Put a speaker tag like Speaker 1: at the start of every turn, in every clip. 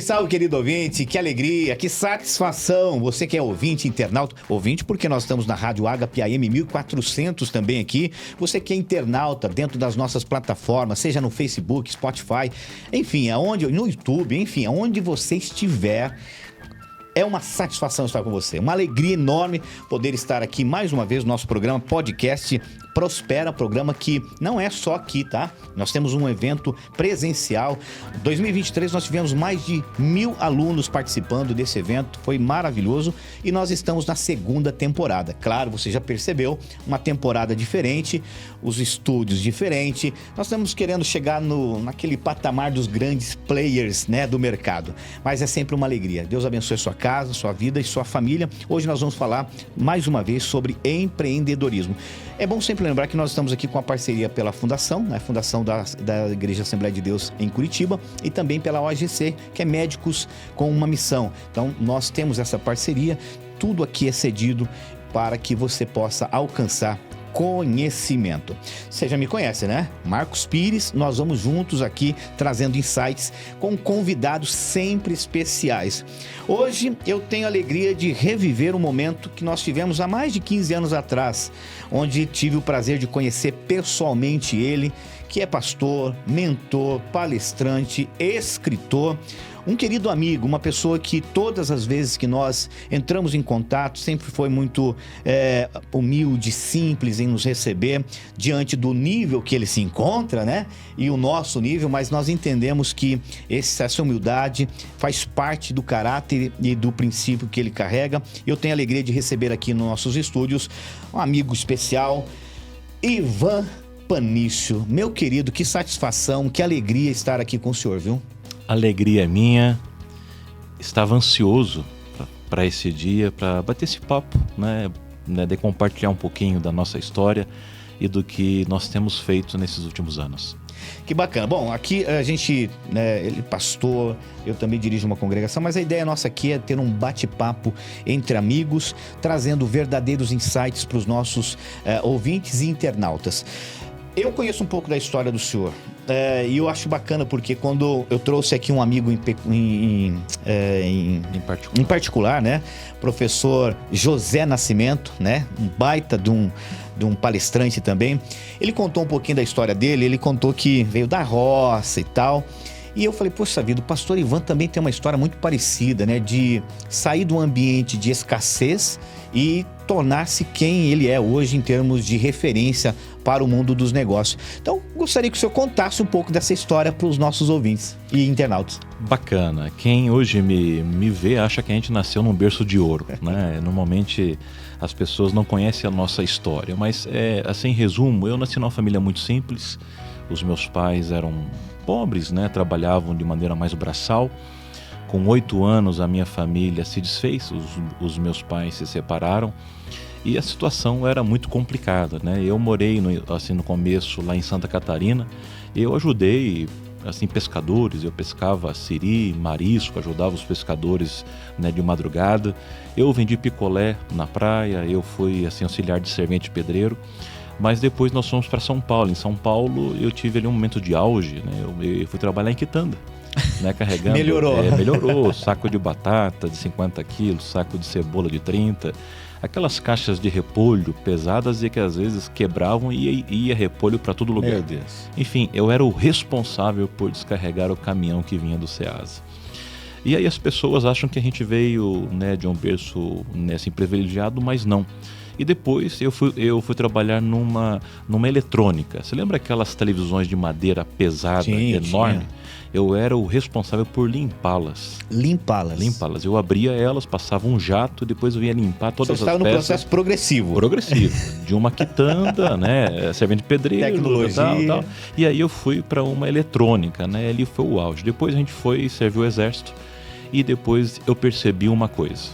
Speaker 1: Salve, querido ouvinte, que alegria, que satisfação. Você que é ouvinte, internauta, ouvinte porque nós estamos na Rádio Agape AM 1400 também aqui. Você que é internauta dentro das nossas plataformas, seja no Facebook, Spotify, enfim, no YouTube, enfim, aonde você estiver. É uma satisfação estar com você, uma alegria enorme poder estar aqui mais uma vez no nosso programa podcast Prospera, programa que não é só aqui, tá? Nós temos um evento presencial. 2023 nós tivemos mais de 1.000 alunos participando desse evento, foi maravilhoso e nós estamos na segunda temporada. Claro, você já percebeu, uma temporada diferente, os estúdios diferentes. Nós estamos querendo chegar naquele patamar dos grandes players, né, do mercado. Mas é sempre uma alegria. Deus abençoe sua casa, sua vida e sua família. Hoje nós vamos falar mais uma vez sobre empreendedorismo. É bom sempre lembrar que nós estamos aqui com a parceria pela Fundação, a Fundação da Igreja Assembleia de Deus em Curitiba, e também pela OGC, que é Médicos com uma Missão. Então, nós temos essa parceria, tudo aqui é cedido para que você possa alcançar conhecimento. Você já me conhece, né? Marcos Pires, nós vamos juntos aqui trazendo insights com convidados sempre especiais. Hoje eu tenho a alegria de reviver um momento que nós tivemos há mais de 15 anos atrás, onde tive o prazer de conhecer pessoalmente ele, que é pastor, mentor, palestrante, escritor, um querido amigo, uma pessoa que todas as vezes que nós entramos em contato sempre foi muito humilde, simples em nos receber diante do nível que ele se encontra, né? E o nosso nível, mas nós entendemos que essa humildade faz parte do caráter e do princípio que ele carrega. Eu tenho a alegria de receber aqui nos nossos estúdios um amigo especial, Ivan Panício. Meu querido, que satisfação, que alegria estar aqui com o senhor, viu?
Speaker 2: Alegria minha, estava ansioso para esse dia, para bater esse papo, né, de compartilhar um pouquinho da nossa história e do que nós temos feito nesses últimos anos.
Speaker 1: Que bacana. Bom, aqui a gente, né, ele é pastor, eu também dirijo uma congregação, mas a ideia nossa aqui é ter um bate-papo entre amigos, trazendo verdadeiros insights para os nossos ouvintes e internautas. Eu conheço um pouco da história do senhor e eu acho bacana porque quando eu trouxe aqui um amigo em particular, né? Professor José Nascimento, né? Um baita de um palestrante também. Ele contou um pouquinho da história dele, ele contou que veio da roça e tal. E eu falei, poxa vida, o pastor Ivan também tem uma história muito parecida, né? De sair do ambiente de escassez e tornar-se quem ele é hoje em termos de referência para o mundo dos negócios. Então, gostaria que o senhor contasse um pouco dessa história para os nossos ouvintes e internautas.
Speaker 2: Bacana. Quem hoje me vê acha que a gente nasceu num berço de ouro, né? Normalmente as pessoas não conhecem a nossa história, mas assim, em resumo, eu nasci numa família muito simples. Os meus pais eram pobres, né? Trabalhavam de maneira mais braçal. Com 8 anos a minha família se desfez, os meus pais se separaram e a situação era muito complicada, né? Eu morei no começo lá em Santa Catarina, eu ajudei assim, pescadores, eu pescava siri, marisco, ajudava os pescadores, né, de madrugada. Eu vendi picolé na praia, eu fui assim, auxiliar de servente pedreiro. Mas depois nós fomos para São Paulo. Em São Paulo eu tive ali um momento de auge, né? Eu fui trabalhar em quitanda, né? Carregando. Melhorou. Saco de batata de 50 quilos, saco de cebola de 30. Aquelas caixas de repolho pesadas e que às vezes quebravam e ia repolho para todo lugar.
Speaker 1: Meu Deus.
Speaker 2: Enfim, eu era o responsável por descarregar o caminhão que vinha do Ceasa. E aí as pessoas acham que a gente veio, né, de um berço, né, assim, privilegiado, mas não. E depois eu fui trabalhar numa eletrônica. Você lembra aquelas televisões de madeira pesada, enorme? Tinha. Eu era o responsável por limpá-las. Limpá-las. Eu abria elas, passava um jato, depois eu ia limpar todas as peças. Você estava no processo
Speaker 1: progressivo.
Speaker 2: De uma quitanda, né? Servente pedreiro,
Speaker 1: tecnologia.
Speaker 2: Tal. E aí eu fui para uma eletrônica, né? Ali foi o auge. Depois a gente foi servir o exército e depois eu percebi uma coisa.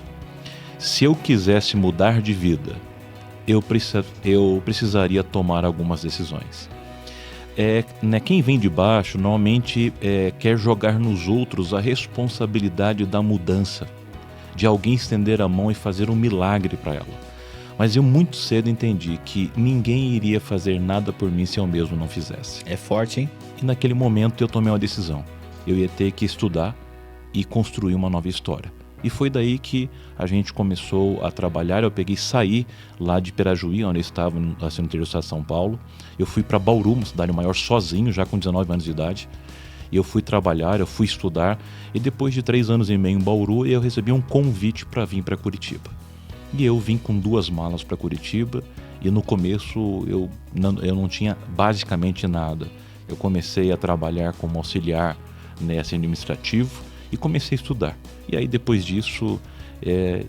Speaker 2: Se eu quisesse mudar de vida, eu precisaria tomar algumas decisões. Né, quem vem de baixo normalmente quer jogar nos outros a responsabilidade da mudança, de alguém estender a mão e fazer um milagre para ela. Mas eu muito cedo entendi que ninguém iria fazer nada por mim se eu mesmo não fizesse.
Speaker 1: É forte, hein?
Speaker 2: E naquele momento eu tomei uma decisão. Eu ia ter que estudar e construir uma nova história. E foi daí que a gente começou a trabalhar. Eu saí lá de Pirajuí, onde eu estava, no interior do estado de São Paulo. Eu fui para Bauru, uma cidade maior, sozinho, já com 19 anos de idade. E eu fui trabalhar, eu fui estudar. E depois de 3 anos e meio em Bauru, eu recebi um convite para vir para Curitiba. E eu vim com 2 malas para Curitiba. E no começo eu não tinha basicamente nada. Eu comecei a trabalhar como auxiliar nesse administrativo e comecei a estudar. E aí depois disso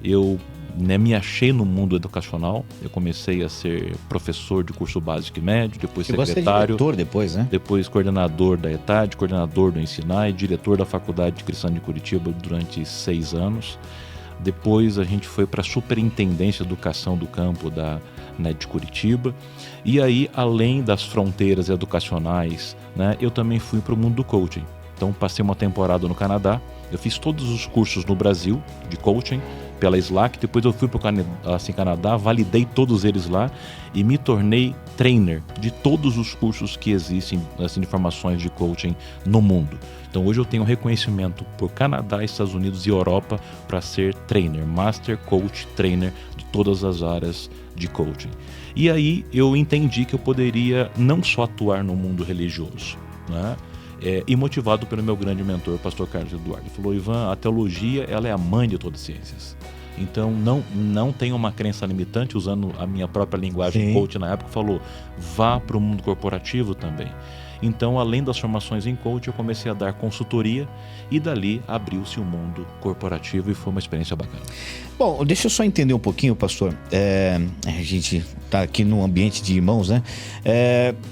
Speaker 2: eu me achei no mundo educacional. Eu comecei a ser professor de curso básico e médio, depois secretário,
Speaker 1: diretor depois, né?
Speaker 2: Depois coordenador da ETAD, coordenador do Ensinai, diretor da Faculdade Cristã de Curitiba durante 6 anos. Depois a gente foi para a Superintendência de Educação do Campo de Curitiba. E aí, além das fronteiras educacionais, né, eu também fui para o mundo do coaching. Então passei uma temporada no Canadá. Eu fiz todos os cursos no Brasil de coaching pela Slack. Depois eu fui para o Canadá, validei todos eles lá e me tornei trainer de todos os cursos que existem de formações de coaching no mundo. Então hoje eu tenho reconhecimento por Canadá, Estados Unidos e Europa para ser trainer, master coach trainer de todas as áreas de coaching. E aí eu entendi que eu poderia não só atuar no mundo religioso, né? E motivado pelo meu grande mentor, pastor Carlos Eduardo. Ele falou: Ivan, a teologia ela é a mãe de todas as ciências. Então não tenha uma crença limitante, usando a minha própria linguagem coach na época, falou: vá para o mundo corporativo também. Então, além das formações em coach, eu comecei a dar consultoria e dali abriu-se o mundo corporativo e foi uma experiência bacana.
Speaker 1: Bom, deixa eu só entender um pouquinho, pastor. A gente está aqui no ambiente de irmãos, né?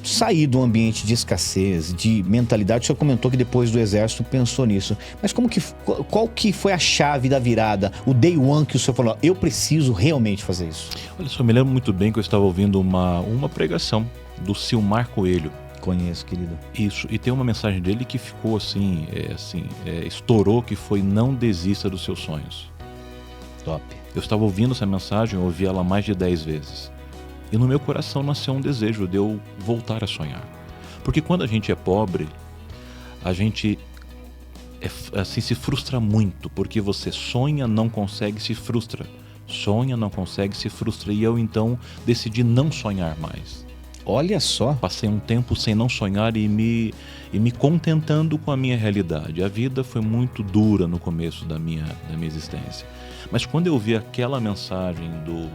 Speaker 1: Sair do ambiente de escassez, de mentalidade. O senhor comentou que depois do exército pensou nisso. Mas qual que foi a chave da virada? O day one que o senhor falou: eu preciso realmente fazer isso.
Speaker 2: Olha só, me lembro muito bem que eu estava ouvindo uma pregação do Silmar Coelho.
Speaker 1: Conheço, querido.
Speaker 2: Isso, e tem uma mensagem dele que ficou estourou, que foi: não desista dos seus sonhos.
Speaker 1: Top.
Speaker 2: Eu estava ouvindo essa mensagem, eu ouvi ela mais de 10 vezes. E no meu coração nasceu um desejo de eu voltar a sonhar. Porque quando a gente é pobre, a gente se frustra muito, porque você sonha, não consegue, se frustra. Sonha, não consegue, se frustra. E eu então decidi não sonhar mais.
Speaker 1: Olha só.
Speaker 2: Passei um tempo sem não sonhar e me contentando com a minha realidade. A vida foi muito dura no começo da minha existência. Mas quando eu vi aquela mensagem do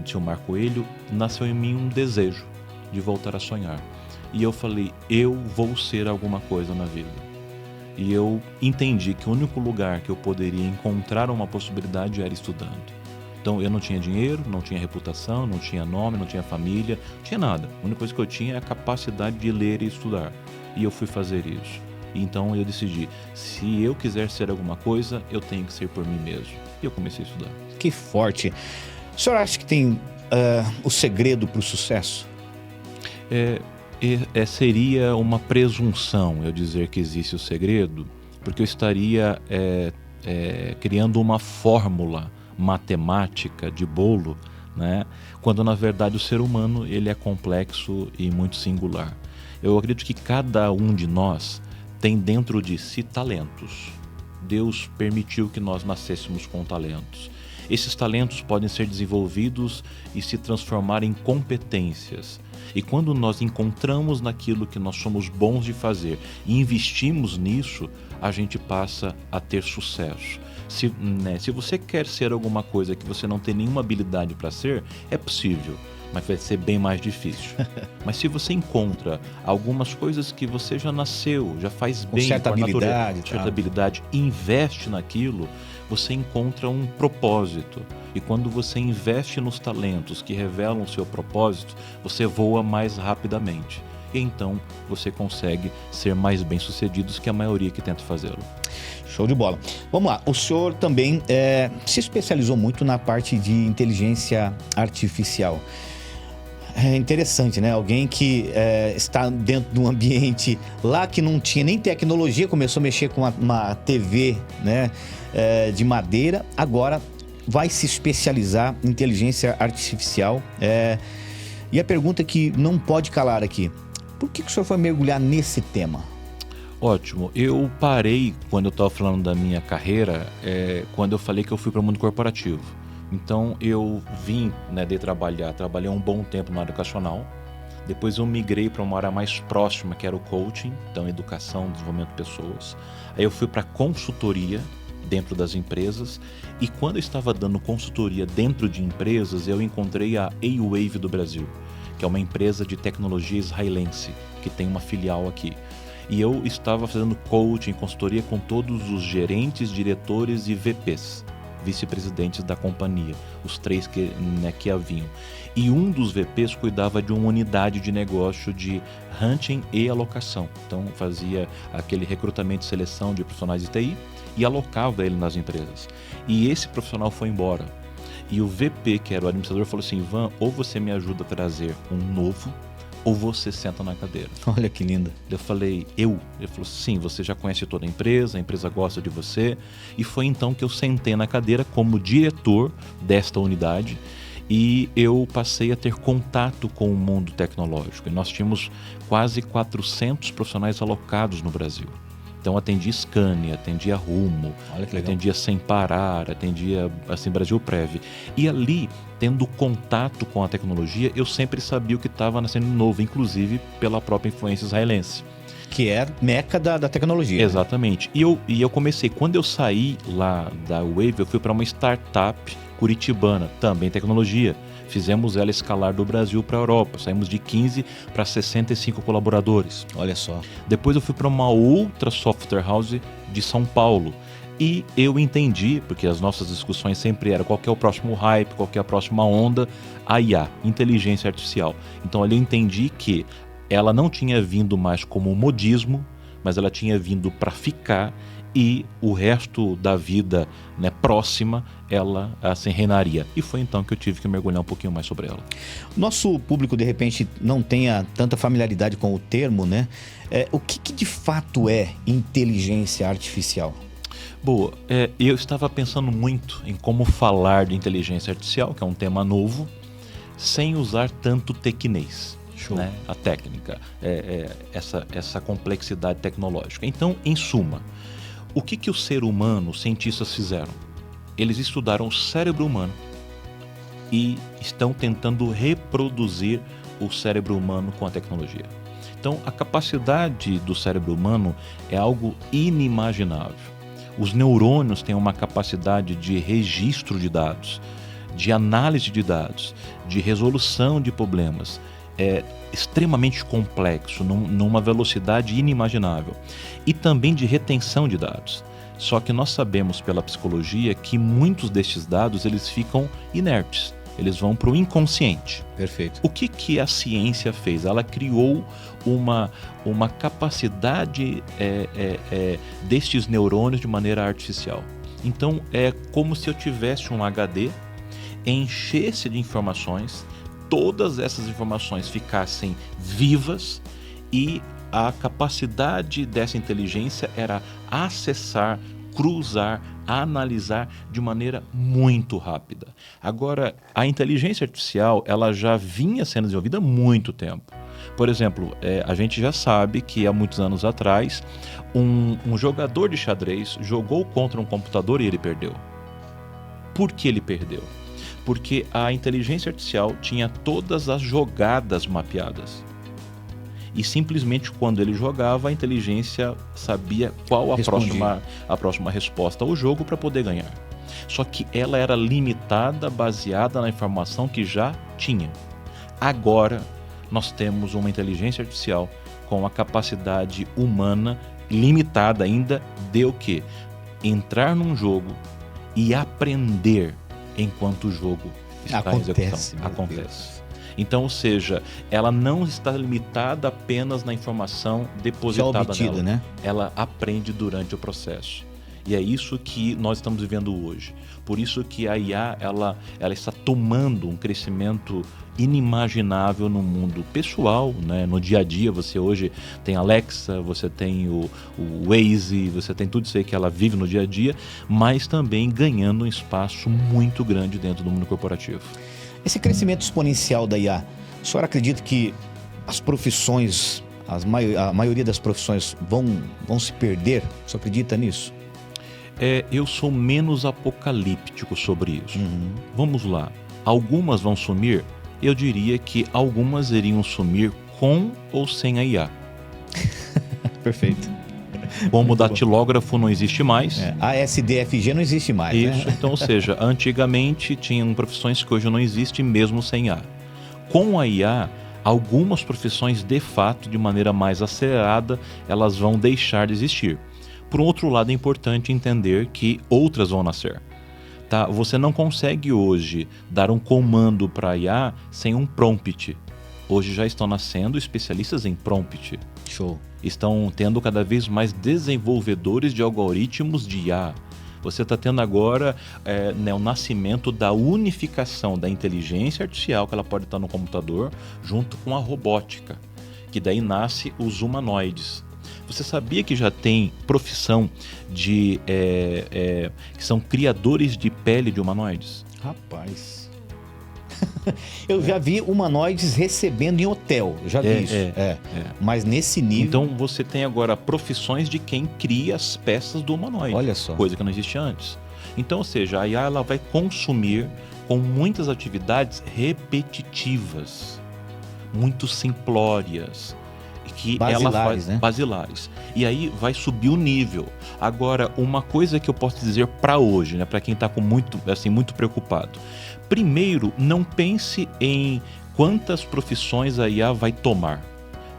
Speaker 2: Silmar Coelho, nasceu em mim um desejo de voltar a sonhar. E eu falei: eu vou ser alguma coisa na vida. E eu entendi que o único lugar que eu poderia encontrar uma possibilidade era estudando. Então eu não tinha dinheiro, não tinha reputação, não tinha nome, não tinha família, não tinha nada. A única coisa que eu tinha é a capacidade de ler e estudar. E eu fui fazer isso. Então eu decidi: se eu quiser ser alguma coisa, eu tenho que ser por mim mesmo. E eu comecei a estudar.
Speaker 1: Que forte. O senhor acha que tem o segredo para o sucesso?
Speaker 2: Seria uma presunção eu dizer que existe o segredo, porque eu estaria criando uma fórmula matemática de bolo, né? Quando na verdade o ser humano ele é complexo e muito singular. Eu acredito que cada um de nós tem dentro de si talentos. Deus permitiu que nós nascêssemos com talentos. Esses talentos podem ser desenvolvidos e se transformar em competências. E quando nós encontramos naquilo que nós somos bons de fazer e investimos nisso, a gente passa a ter sucesso. Se você quer ser alguma coisa que você não tem nenhuma habilidade para ser, é possível, mas vai ser bem mais difícil. Mas se você encontra algumas coisas que você já nasceu, já faz bem,
Speaker 1: com certa habilidade,
Speaker 2: investe naquilo, você encontra um propósito. E quando você investe nos talentos que revelam o seu propósito, você voa mais rapidamente. E então você consegue ser mais bem-sucedido que a maioria que tenta fazê-lo.
Speaker 1: Show de bola. Vamos lá, o senhor também se especializou muito na parte de inteligência artificial. É interessante, né? Alguém que está dentro de um ambiente lá que não tinha nem tecnologia, começou a mexer com uma TV, né, de madeira, agora vai se especializar em inteligência artificial. E a pergunta que não pode calar aqui: por que o senhor foi mergulhar nesse tema?
Speaker 2: Ótimo. Eu parei, quando eu estava falando da minha carreira, quando eu falei que eu fui para o mundo corporativo. Então, eu vim, né, trabalhei um bom tempo na área educacional. Depois eu migrei para uma área mais próxima, que era o coaching, então educação, desenvolvimento de pessoas. Aí eu fui para consultoria dentro das empresas, e quando eu estava dando consultoria dentro de empresas, eu encontrei a A-Wave do Brasil, que é uma empresa de tecnologia israelense, que tem uma filial aqui. E eu estava fazendo coaching, consultoria com todos os gerentes, diretores e VPs, vice-presidentes da companhia, os 3 que haviam. E um dos VPs cuidava de uma unidade de negócio de hunting e alocação. Então fazia aquele recrutamento e seleção de profissionais de TI e alocava ele nas empresas. E esse profissional foi embora. E o VP, que era o administrador, falou assim: Ivan, ou você me ajuda a trazer um novo, ou você senta na cadeira.
Speaker 1: Olha que linda.
Speaker 2: Eu falei, Ele falou, sim, você já conhece toda a empresa gosta de você. E foi então que eu sentei na cadeira como diretor desta unidade, e eu passei a ter contato com o mundo tecnológico. E nós tínhamos quase 400 profissionais alocados no Brasil. Então atendia Scania, atendia Rumo, atendia Sem Parar, atendia assim, Brasil Prev. E ali, tendo contato com a tecnologia, eu sempre sabia o que estava nascendo novo, inclusive pela própria influência israelense.
Speaker 1: Que é meca da tecnologia.
Speaker 2: Exatamente. Né? E eu comecei, quando eu saí lá da Wave, eu fui para uma startup curitibana, também tecnologia. Fizemos ela escalar do Brasil para a Europa. Saímos de 15 para 65 colaboradores.
Speaker 1: Olha só.
Speaker 2: Depois eu fui para uma outra software house de São Paulo. E eu entendi, porque as nossas discussões sempre eram qual que é o próximo hype, qual que é a próxima onda, a IA, inteligência artificial. Então ali eu entendi que ela não tinha vindo mais como um modismo, mas ela tinha vindo para ficar, e o resto da vida, né, próxima, ela assim reinaria. E foi então que eu tive que mergulhar um pouquinho mais sobre ela.
Speaker 1: Nosso público, de repente, não tenha tanta familiaridade com o termo, né? O que de fato é inteligência artificial?
Speaker 2: Boa, eu estava pensando muito em como falar de inteligência artificial, que é um tema novo, sem usar tanto tecnês. Né? A técnica, essa complexidade tecnológica. Então, em suma, o que o ser humano, os cientistas fizeram? Eles estudaram o cérebro humano e estão tentando reproduzir o cérebro humano com a tecnologia. Então, a capacidade do cérebro humano é algo inimaginável. Os neurônios têm uma capacidade de registro de dados, de análise de dados, de resolução de problemas. É extremamente complexo, numa velocidade inimaginável, e também de retenção de dados. Só que nós sabemos pela psicologia que muitos destes dados eles ficam inertes, eles vão para o inconsciente.
Speaker 1: Perfeito.
Speaker 2: O que a ciência fez? Ela criou uma capacidade destes neurônios de maneira artificial. Então é como se eu tivesse um HD, enchesse de informações, todas essas informações ficassem vivas, e a capacidade dessa inteligência era acessar, cruzar, analisar de maneira muito rápida. Agora, a inteligência artificial ela já vinha sendo desenvolvida há muito tempo. Por exemplo, a gente já sabe que há muitos anos atrás, um jogador de xadrez jogou contra um computador e ele perdeu. Por que ele perdeu? Porque a inteligência artificial tinha todas as jogadas mapeadas. E simplesmente quando ele jogava, a inteligência sabia qual a próxima resposta ao jogo para poder ganhar. Só que ela era limitada, baseada na informação que já tinha. Agora, nós temos uma inteligência artificial com a capacidade humana limitada ainda de o quê? Entrar num jogo e aprender enquanto o jogo está em execução. Acontece. Então, ou seja, ela não está limitada apenas na informação depositada
Speaker 1: obtida,
Speaker 2: nela.
Speaker 1: Né?
Speaker 2: Ela aprende durante o processo. E é isso que nós estamos vivendo hoje. Por isso que a IA ela está tomando um crescimento inimaginável no mundo pessoal, né? No dia a dia. Você hoje tem Alexa, você tem o Waze, você tem tudo isso aí que ela vive no dia a dia, mas também ganhando um espaço muito grande dentro do mundo corporativo.
Speaker 1: Esse crescimento exponencial da IA, o senhor acredita que as profissões a maioria das profissões vão se perder? Você acredita nisso?
Speaker 2: Eu sou menos apocalíptico sobre isso. Vamos lá. Algumas vão sumir? Eu diria que algumas iriam sumir com ou sem a IA.
Speaker 1: Perfeito.
Speaker 2: Como o datilógrafo não existe mais.
Speaker 1: A SDFG não existe mais.
Speaker 2: Isso,
Speaker 1: né?
Speaker 2: então, ou seja, antigamente tinham profissões que hoje não existem mesmo sem IA. Com a IA, algumas profissões, de fato, de maneira mais acelerada, elas vão deixar de existir. Por outro lado, é importante entender que outras vão nascer. Tá? Você não consegue hoje dar um comando para a IA sem um prompt. Hoje já estão nascendo especialistas em prompt.
Speaker 1: Show.
Speaker 2: Estão tendo cada vez mais desenvolvedores de algoritmos de IA. Você está tendo agora o nascimento da unificação da inteligência artificial, que ela pode estar no computador, junto com a robótica, que daí nasce os humanoides. Você sabia que já tem profissão de que são criadores de pele de humanoides?
Speaker 1: Rapaz. Eu já vi humanoides recebendo em hotel. Eu já vi isso. Mas nesse nível...
Speaker 2: Então você tem agora profissões de quem cria as peças do humanoide.
Speaker 1: Olha só.
Speaker 2: Coisa que não existia antes. Então, ou seja, a IA ela vai consumir com muitas atividades repetitivas, muito simplórias, que
Speaker 1: basilares,
Speaker 2: ela faz
Speaker 1: né?
Speaker 2: basilares. E aí vai subir o nível. Agora, uma coisa que eu posso dizer para hoje, né, para quem está muito preocupado. Primeiro, não pense em quantas profissões a IA vai tomar.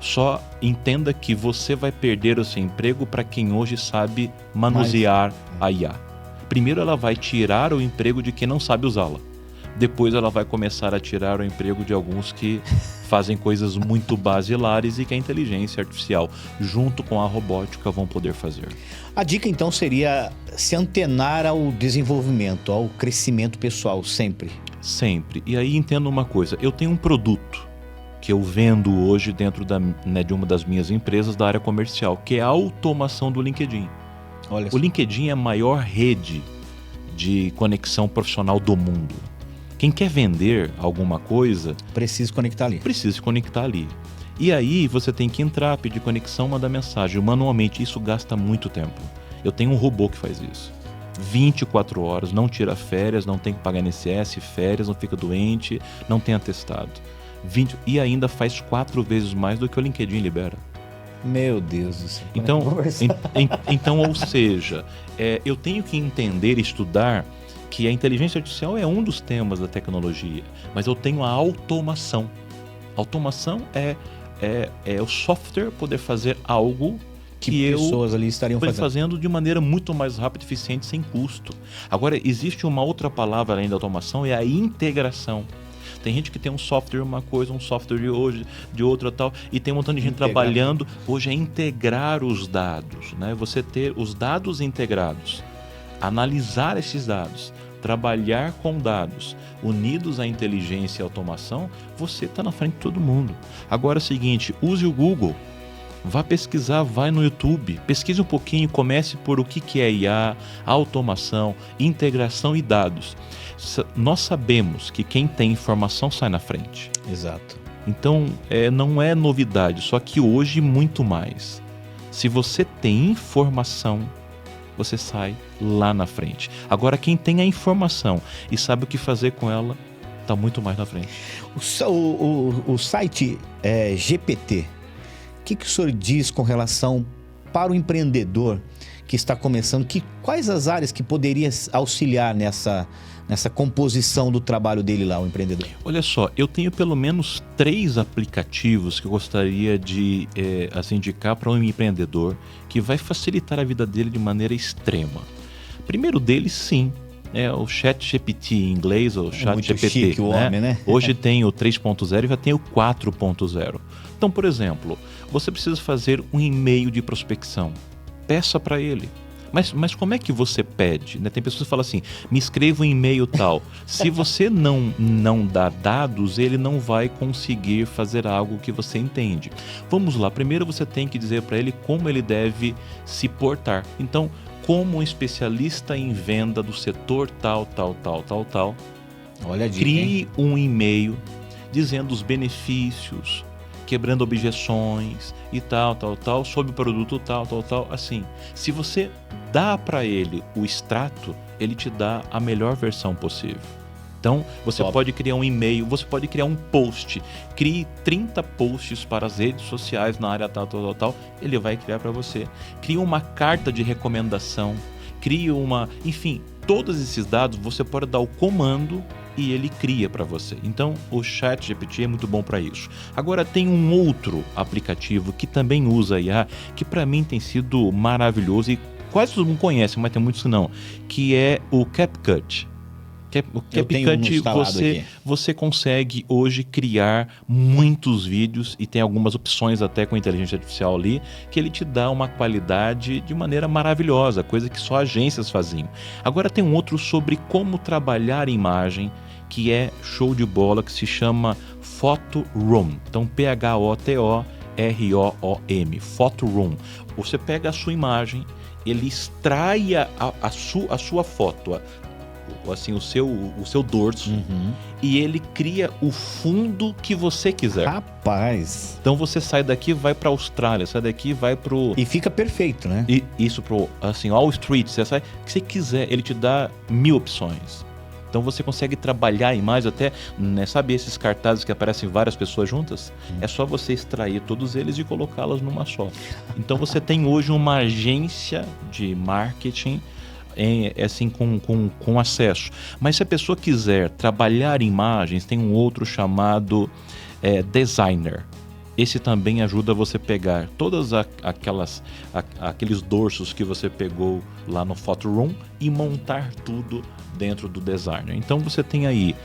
Speaker 2: Só entenda que você vai perder o seu emprego para quem hoje sabe manusear a IA. Primeiro, ela vai tirar o emprego de quem não sabe usá-la. Depois ela vai começar a tirar o emprego de alguns que fazem coisas muito basilares e que a inteligência artificial, junto com a robótica, vão poder fazer.
Speaker 1: A dica, então, seria se antenar ao desenvolvimento, ao crescimento pessoal, sempre.
Speaker 2: Sempre. E aí entenda uma coisa, eu tenho um produto que eu vendo hoje dentro de uma das minhas empresas da área comercial, que é a automação do LinkedIn.
Speaker 1: Olha só.
Speaker 2: O LinkedIn é a maior rede de conexão profissional do mundo. Quem quer vender alguma coisa...
Speaker 1: precisa conectar ali.
Speaker 2: Precisa se conectar ali. E aí você tem que entrar, pedir conexão, mandar mensagem. Manualmente, isso gasta muito tempo. Eu tenho um robô que faz isso. 24 horas, não tira férias, não tem que pagar INSS, férias, não fica doente, não tem atestado. E ainda faz 4 vezes mais do que o LinkedIn libera.
Speaker 1: Meu Deus do céu.
Speaker 2: Então, ou seja, eu tenho que entender e estudar que a inteligência artificial é um dos temas da tecnologia, mas eu tenho a automação. Automação é o software poder fazer algo que
Speaker 1: pessoas ali estariam
Speaker 2: fazendo de maneira muito mais rápida, eficiente, sem custo. Agora, existe uma outra palavra além da automação, é a integração. Tem gente que tem um software uma coisa, um software de outra tal, e tem um montão de gente trabalhando. Hoje é integrar os dados, né? Você ter os dados integrados, analisar esses dados, trabalhar com dados unidos à inteligência e à automação, você está na frente de todo mundo. Agora é o seguinte, use o Google, vá pesquisar, vai no YouTube, pesquise um pouquinho, comece por o que é IA, automação, integração e dados. Nós sabemos que quem tem informação sai na frente.
Speaker 1: Exato.
Speaker 2: Então, não é novidade, só que hoje muito mais. Se você tem informação, você sai lá na frente. Agora, quem tem a informação e sabe o que fazer com ela, está muito mais na frente.
Speaker 1: O site GPT, o que o senhor diz com relação para o empreendedor que está começando? Quais as áreas que poderia auxiliar nessa composição do trabalho dele lá, o empreendedor?
Speaker 2: Olha só, eu tenho pelo menos 3 aplicativos que eu gostaria de indicar para um empreendedor que vai facilitar a vida dele de maneira extrema. Primeiro deles, sim, é o ChatGPT em inglês, ou ChatGPT.
Speaker 1: Chique, o homem, né?
Speaker 2: Hoje tem o 3.0 e já tem o 4.0. Então, por exemplo, você precisa fazer um e-mail de prospecção. Peça para ele. Mas como é que você pede? Né? Tem pessoas que falam assim, me escreva um e-mail tal. Se você não dá dados, ele não vai conseguir fazer algo que você entende. Vamos lá, primeiro você tem que dizer para ele como ele deve se portar. Então, como um especialista em venda do setor tal.
Speaker 1: Olha a dica,
Speaker 2: crie um e-mail dizendo os benefícios quebrando objeções e tal, sobre o produto tal. Assim, se você dá para ele o extrato, ele te dá a melhor versão possível. Então, você pode criar um e-mail, você pode criar um post. Crie 30 posts para as redes sociais na área tal. Ele vai criar para você. Crie uma carta de recomendação. Crie uma... Enfim, todos esses dados você pode dar o comando e ele cria para você. Então, o ChatGPT é muito bom para isso. Agora, tem um outro aplicativo que também usa IA, que para mim tem sido maravilhoso e quase todo mundo conhece, mas tem muitos que não, que é o CapCut. O CapCut, você consegue hoje criar muitos vídeos e tem algumas opções até com inteligência artificial ali, que ele te dá uma qualidade de maneira maravilhosa, coisa que só agências faziam. Agora tem um outro sobre como trabalhar imagem, que é show de bola, que se chama PhotoRoom. Então, PhotoRoom, PhotoRoom. Você pega a sua imagem, ele extrai a sua foto, assim, o seu dorso, e ele cria o fundo que você quiser.
Speaker 1: Rapaz!
Speaker 2: Então você sai daqui, vai para a Austrália, sai daqui, vai pro...
Speaker 1: E fica perfeito, né?
Speaker 2: E isso pro, assim, Wall Street, você sai, o que você quiser, ele te dá 1000 opções. Então você consegue trabalhar a imagem até, né, sabe esses cartazes que aparecem várias pessoas juntas? É só você extrair todos eles e colocá-las numa só. Então você tem hoje uma agência de marketing assim, com acesso. Mas se a pessoa quiser trabalhar imagens, tem um outro chamado Designer. Esse também ajuda você a pegar todas aqueles dorsos que você pegou lá no PhotoRoom e montar tudo dentro do Designer. Então você tem aí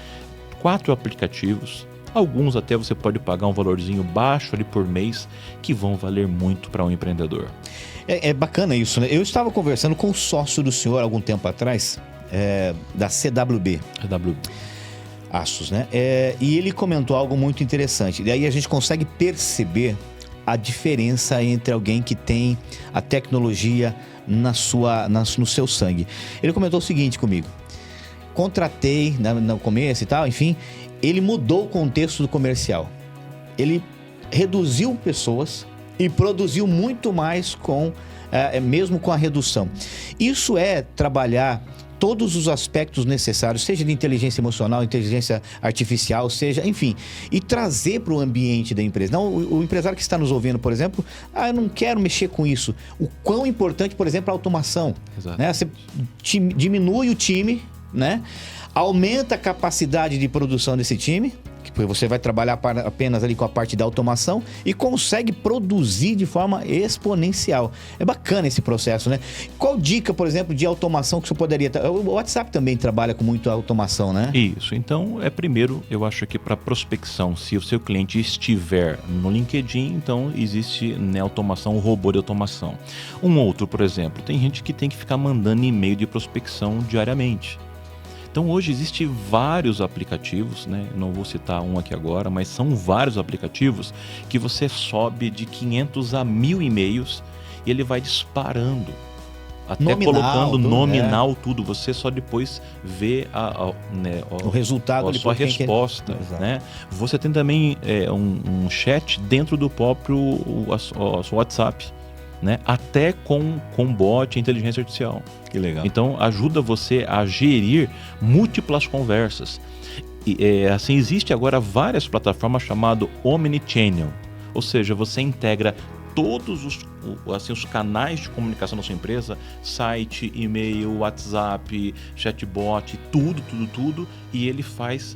Speaker 2: 4 aplicativos, alguns até você pode pagar um valorzinho baixo ali por mês, que vão valer muito para um empreendedor.
Speaker 1: É bacana isso, né? Eu estava conversando com o sócio do senhor algum tempo atrás, da CWB. Aços, né? E ele comentou algo muito interessante. E aí a gente consegue perceber a diferença entre alguém que tem a tecnologia no seu sangue. Ele comentou o seguinte comigo: contratei no começo e tal, enfim, ele mudou o contexto do comercial. Ele reduziu pessoas e produziu muito mais mesmo com a redução. Isso é trabalhar todos os aspectos necessários, seja de inteligência emocional, inteligência artificial, seja, enfim, e trazer para o ambiente da empresa. Não, o empresário que está nos ouvindo, por exemplo, eu não quero mexer com isso. O quão importante, por exemplo, a automação.
Speaker 2: Exato.
Speaker 1: Né? Você diminui o time, né? Aumenta a capacidade de produção desse time, que você vai trabalhar apenas ali com a parte da automação e consegue produzir de forma exponencial. É bacana esse processo, né? Qual dica, por exemplo, de automação que você poderia... O WhatsApp também trabalha com muita automação, né?
Speaker 2: Isso. Então, primeiro, eu acho que para prospecção, se o seu cliente estiver no LinkedIn, então existe, né, automação, o robô de automação. Um outro, por exemplo, tem gente que tem que ficar mandando e-mail de prospecção diariamente. Então hoje existem vários aplicativos, né? Não vou citar um aqui agora, mas são vários aplicativos que você sobe de 500 a 1000 e-mails e ele vai disparando, até nominal, colocando tudo, nominal tudo. Você só depois vê
Speaker 1: o resultado,
Speaker 2: a sua resposta. Né? Você tem também um chat dentro do próprio WhatsApp. Né? Até com bot e inteligência artificial.
Speaker 1: Que legal.
Speaker 2: Então ajuda você a gerir múltiplas conversas. E, assim, existe agora várias plataformas chamadas Omnichannel. Ou seja, você integra todos os canais de comunicação da sua empresa, site, e-mail, WhatsApp, chatbot, tudo, e ele faz,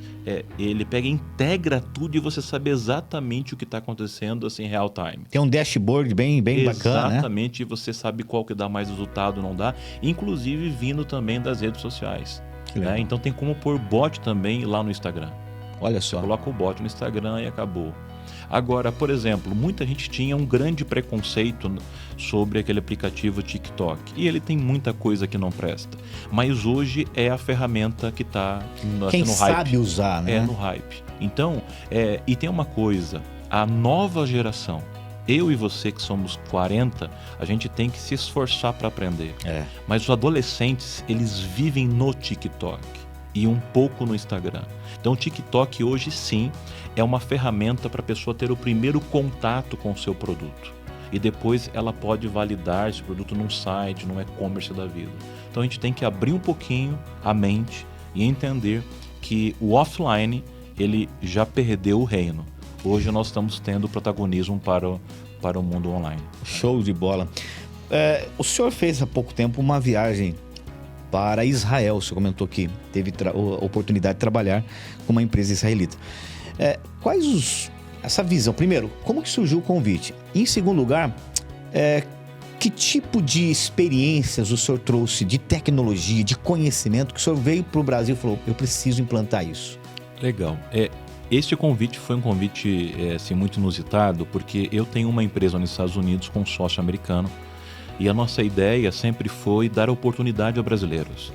Speaker 2: ele pega e integra tudo e você sabe exatamente o que está acontecendo assim, em real time.
Speaker 1: Tem um dashboard bem bacana, né?
Speaker 2: Exatamente, e você sabe qual que dá mais resultado, não dá, inclusive vindo também das redes sociais. Né? Então tem como pôr bot também lá no Instagram.
Speaker 1: Olha só.
Speaker 2: Você coloca o bot no Instagram e acabou. Agora, por exemplo, muita gente tinha um grande preconceito sobre aquele aplicativo TikTok. E ele tem muita coisa que não presta. Mas hoje é a ferramenta que está no hype. Quem
Speaker 1: sabe usar, né?
Speaker 2: É no hype. Então, e tem uma coisa, a nova geração, eu e você que somos 40, a gente tem que se esforçar para aprender. Mas os adolescentes, eles vivem no TikTok. e um pouco no Instagram. Então o TikTok hoje sim é uma ferramenta para a pessoa ter o primeiro contato com o seu produto. E depois ela pode validar esse produto num site, num e-commerce da vida. Então a gente tem que abrir um pouquinho a mente e entender que o offline ele já perdeu o reino. Hoje nós estamos tendo protagonismo para o mundo online.
Speaker 1: Show de bola. O senhor fez há pouco tempo uma viagem para Israel. O senhor comentou que teve a oportunidade de trabalhar com uma empresa israelita. Essa visão, primeiro, como que surgiu o convite? Em segundo lugar, que tipo de experiências o senhor trouxe de tecnologia, de conhecimento, que o senhor veio para o Brasil e falou, eu preciso implantar isso?
Speaker 2: Legal. Este convite foi um convite assim, muito inusitado, porque eu tenho uma empresa nos Estados Unidos com um sócio americano e a nossa ideia sempre foi dar oportunidade a brasileiros.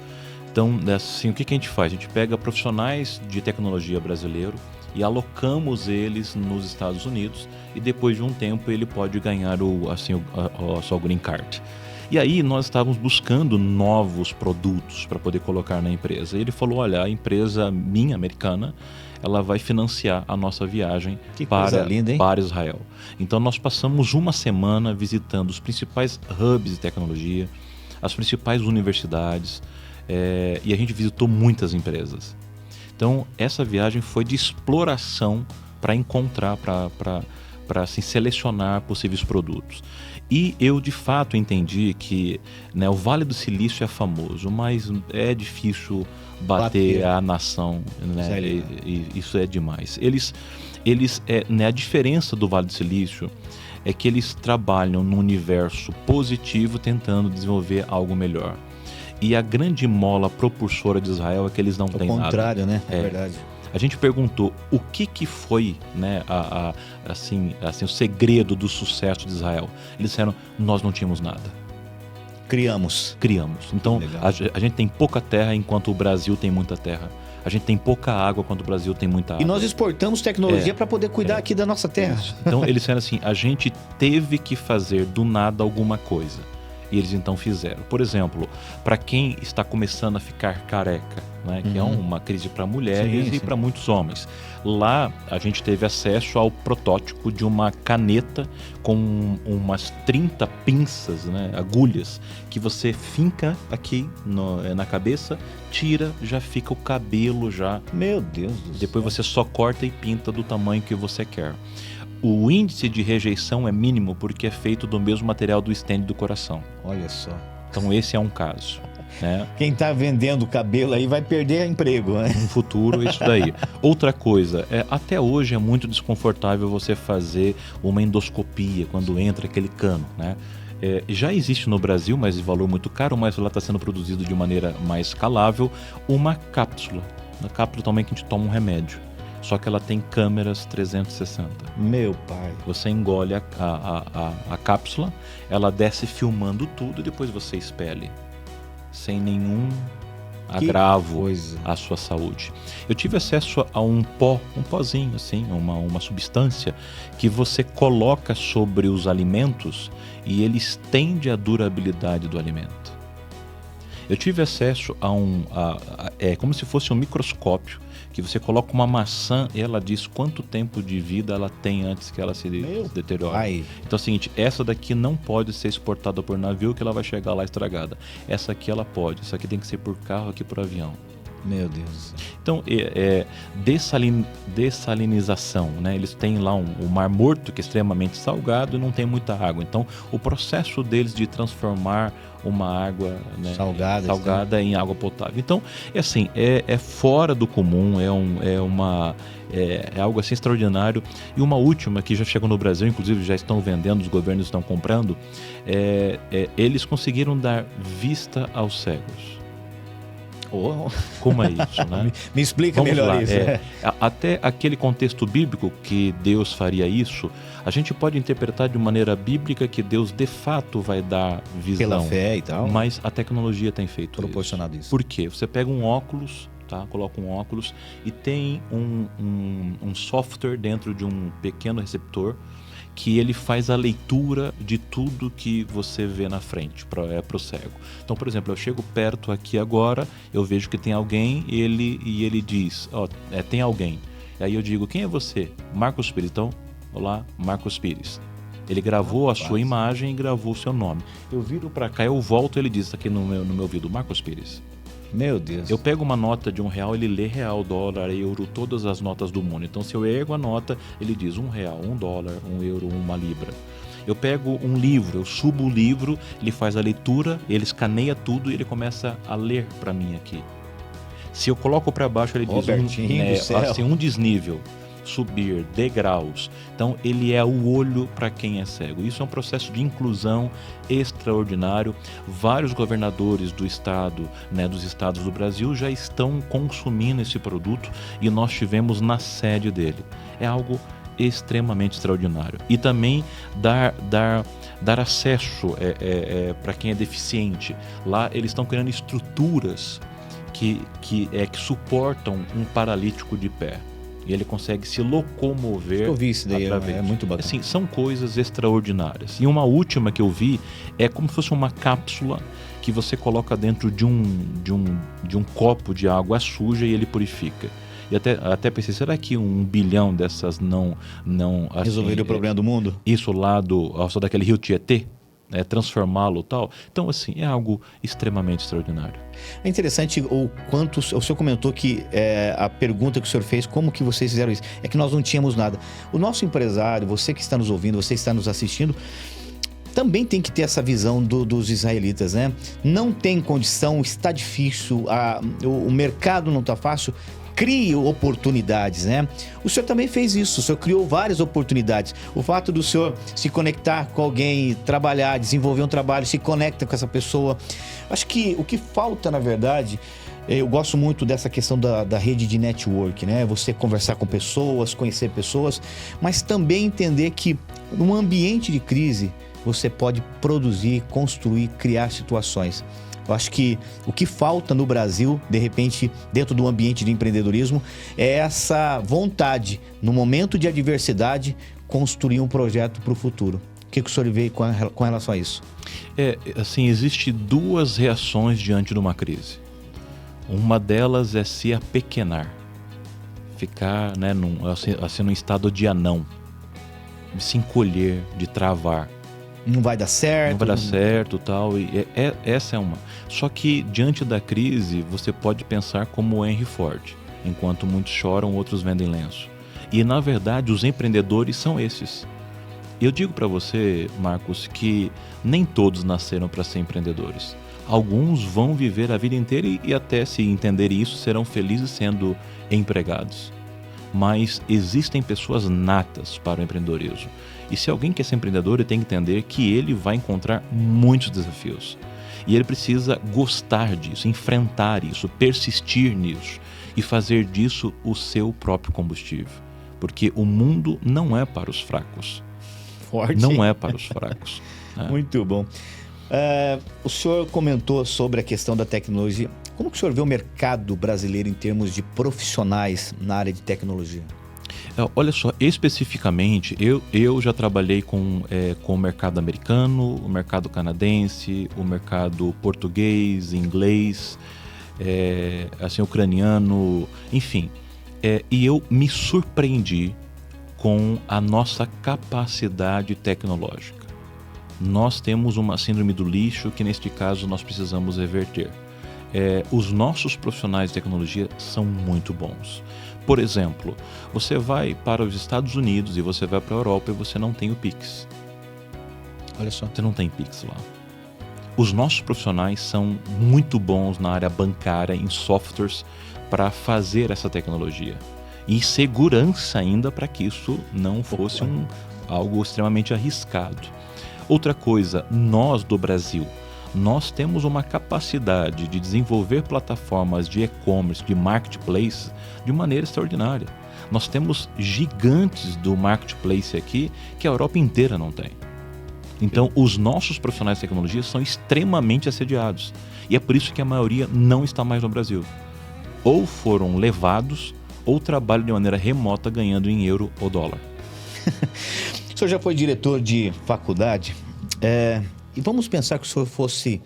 Speaker 2: Então, assim, o que a gente faz? A gente pega profissionais de tecnologia brasileiro e alocamos eles nos Estados Unidos e depois de um tempo ele pode ganhar a sua green card. E aí nós estávamos buscando novos produtos para poder colocar na empresa. E ele falou, olha, a empresa minha, americana, ela vai financiar a nossa viagem para Israel. Então nós passamos uma semana visitando os principais hubs de tecnologia, as principais universidades, e a gente visitou muitas empresas. Então essa viagem foi de exploração para encontrar, para assim, selecionar possíveis produtos. E eu de fato entendi que, né, o Vale do Silício é famoso, mas é difícil bater a nação, né? E isso é demais. Né, a diferença do Vale do Silício é que eles trabalham no universo positivo tentando desenvolver algo melhor. E a grande mola propulsora de Israel é que eles não têm nada.
Speaker 1: O contrário, né? É verdade.
Speaker 2: A gente perguntou o que foi, né, assim, o segredo do sucesso de Israel. Eles disseram, nós não tínhamos nada. Criamos. Então, a gente tem pouca terra enquanto o Brasil tem muita terra. A gente tem pouca água enquanto o Brasil tem muita água.
Speaker 1: E nós exportamos tecnologia para poder cuidar aqui da nossa terra.
Speaker 2: Isso. Então, eles disseram assim, a gente teve que fazer do nada alguma coisa. E eles então fizeram. Por exemplo, para quem está começando a ficar careca, né, que é uma crise para mulheres e para muitos homens. Lá a gente teve acesso ao protótipo de uma caneta com umas 30 pinças, né, agulhas, que você finca aqui na cabeça, tira, já fica o cabelo já.
Speaker 1: Meu Deus do céu.
Speaker 2: Depois você só corta e pinta do tamanho que você quer. O índice de rejeição é mínimo porque é feito do mesmo material do stent do coração.
Speaker 1: Olha só.
Speaker 2: Então esse é um caso, né?
Speaker 1: Quem está vendendo cabelo aí vai perder emprego, né?
Speaker 2: No futuro, isso daí. Outra coisa, até hoje é muito desconfortável você fazer uma endoscopia quando entra aquele cano, né? Já existe no Brasil, mas de valor muito caro, mas ela está sendo produzido de maneira mais escalável, uma cápsula. Na cápsula também que a gente toma um remédio. Só que ela tem câmeras 360.
Speaker 1: Meu pai.
Speaker 2: Você engole a cápsula, ela desce filmando tudo e depois você expele. Sem nenhum agravo à sua saúde. Eu tive acesso a um pozinho, assim, uma substância que você coloca sobre os alimentos e ele estende a durabilidade do alimento. Eu tive acesso é como se fosse um microscópio que você coloca uma maçã e ela diz quanto tempo de vida ela tem antes que ela se deteriore. Então é o seguinte, essa daqui não pode ser exportada por navio que ela vai chegar lá estragada. Essa aqui ela pode, essa aqui tem que ser por carro, aqui por avião.
Speaker 1: Meu Deus.
Speaker 2: Então, dessalinização, né? Eles têm lá o Mar Morto, que é extremamente salgado e não tem muita água. Então, o processo deles de transformar uma água, né, salgada em água potável. Então, é fora do comum, é algo assim extraordinário. E uma última que já chegou no Brasil, inclusive já estão vendendo, os governos estão comprando, eles conseguiram dar vista aos cegos. Como é isso, né?
Speaker 1: Me explica melhor isso.
Speaker 2: Até aquele contexto bíblico que Deus faria isso, a gente pode interpretar de maneira bíblica que Deus de fato vai dar visão.
Speaker 1: Pela fé e tal.
Speaker 2: Mas a tecnologia tem feito
Speaker 1: proporcionado isso.
Speaker 2: Por quê? Você pega um óculos, tá? Coloca um óculos e tem um software dentro de um pequeno receptor que ele faz a leitura de tudo que você vê na frente para o cego. Então, por exemplo, eu chego perto aqui agora, eu vejo que tem alguém e ele diz, tem alguém. Aí eu digo, quem é você? Marcos Pires. Então, olá, Marcos Pires. Ele gravou a sua imagem e gravou o seu nome. Eu viro para cá, eu volto, ele diz aqui no meu ouvido, Marcos Pires.
Speaker 1: Meu Deus.
Speaker 2: Eu pego uma nota de R$1, ele lê real, dólar, euro, todas as notas do mundo. Então, se eu ergo a nota, ele diz R$1, $1, €1, 1 libra. Eu pego um livro, eu subo o livro, ele faz a leitura, ele escaneia tudo e ele começa a ler para mim aqui. Se eu coloco para baixo, ele diz um desnível, subir, degraus. Então, ele é o olho para quem é cego. Isso é um processo de inclusão extraordinário. Vários governadores do estado, dos estados do Brasil já estão consumindo esse produto e nós tivemos na sede dele. É algo extremamente extraordinário. E também dar acesso para quem é deficiente. Lá eles estão criando estruturas que suportam um paralítico de pé. E ele consegue se locomover.
Speaker 1: Eu vi isso daí, é muito bacana.
Speaker 2: Assim, são coisas extraordinárias. E uma última que eu vi é como se fosse uma cápsula que você coloca dentro de um copo de água suja e ele purifica. E até pensei, será que 1 bilhão dessas não assim,
Speaker 1: resolveria o problema do mundo?
Speaker 2: Isso lá só daquele rio Tietê? Transformá-lo tal. Então, assim, é algo extremamente extraordinário.
Speaker 1: É interessante o quanto o senhor comentou que a pergunta que o senhor fez, como que vocês fizeram isso? É que nós não tínhamos nada. O nosso empresário, você que está nos ouvindo, você que está nos assistindo, também tem que ter essa visão dos israelitas, né? Não tem condição, está difícil, o mercado não está fácil. Crie oportunidades, né? O senhor também fez isso, o senhor criou várias oportunidades. O fato do senhor se conectar com alguém, trabalhar, desenvolver um trabalho, se conecta com essa pessoa. Acho que o que falta, na verdade, eu gosto muito dessa questão da rede de network, né? Você conversar com pessoas, conhecer pessoas, mas também entender que num ambiente de crise, você pode produzir, construir, criar situações. Eu acho que o que falta no Brasil, de repente, dentro do ambiente de empreendedorismo, é essa vontade, no momento de adversidade, construir um projeto para o futuro. O que o senhor vê com relação a isso?
Speaker 2: Assim, existe 2 reações diante de uma crise. Uma delas é se apequenar, ficar num estado de anão, de se encolher, de travar.
Speaker 1: Não vai dar certo.
Speaker 2: Não vai dar certo, tal. E essa é uma. Só que diante da crise, você pode pensar como Henry Ford. Enquanto muitos choram, outros vendem lenço. E na verdade, os empreendedores são esses. Eu digo para você, Marcos, que nem todos nasceram para ser empreendedores. Alguns vão viver a vida inteira e até se entenderem isso, serão felizes sendo empregados. Mas existem pessoas natas para o empreendedorismo. E se alguém quer ser empreendedor, ele tem que entender que ele vai encontrar muitos desafios. E ele precisa gostar disso, enfrentar isso, persistir nisso e fazer disso o seu próprio combustível. Porque o mundo não é para os fracos.
Speaker 1: Forte.
Speaker 2: Não é para os fracos.
Speaker 1: Muito bom. O senhor comentou sobre a questão da tecnologia. Como que o senhor vê o mercado brasileiro em termos de profissionais na área de tecnologia?
Speaker 2: Olha só, especificamente, eu já trabalhei com o mercado americano, o mercado canadense, o mercado português, inglês, ucraniano, enfim. E eu me surpreendi com a nossa capacidade tecnológica. Nós temos uma síndrome do lixo que, neste caso, nós precisamos reverter. Os nossos profissionais de tecnologia são muito bons. Por exemplo, você vai para os Estados Unidos e você vai para a Europa e você não tem o Pix.
Speaker 1: Olha só.
Speaker 2: Você não tem Pix lá. Os nossos profissionais são muito bons na área bancária, em softwares, para fazer essa tecnologia. E segurança ainda para que isso não fosse algo extremamente arriscado. Outra coisa, nós do Brasil, nós temos uma capacidade de desenvolver plataformas de e-commerce, de marketplace, de maneira extraordinária. Nós temos gigantes do marketplace aqui que a Europa inteira não tem. Então, os nossos profissionais de tecnologia são extremamente assediados. E é por isso que a maioria não está mais no Brasil. Ou foram levados, ou trabalham de maneira remota ganhando em euro ou dólar.
Speaker 1: senhor já foi diretor de faculdade, e vamos pensar que o senhor fosse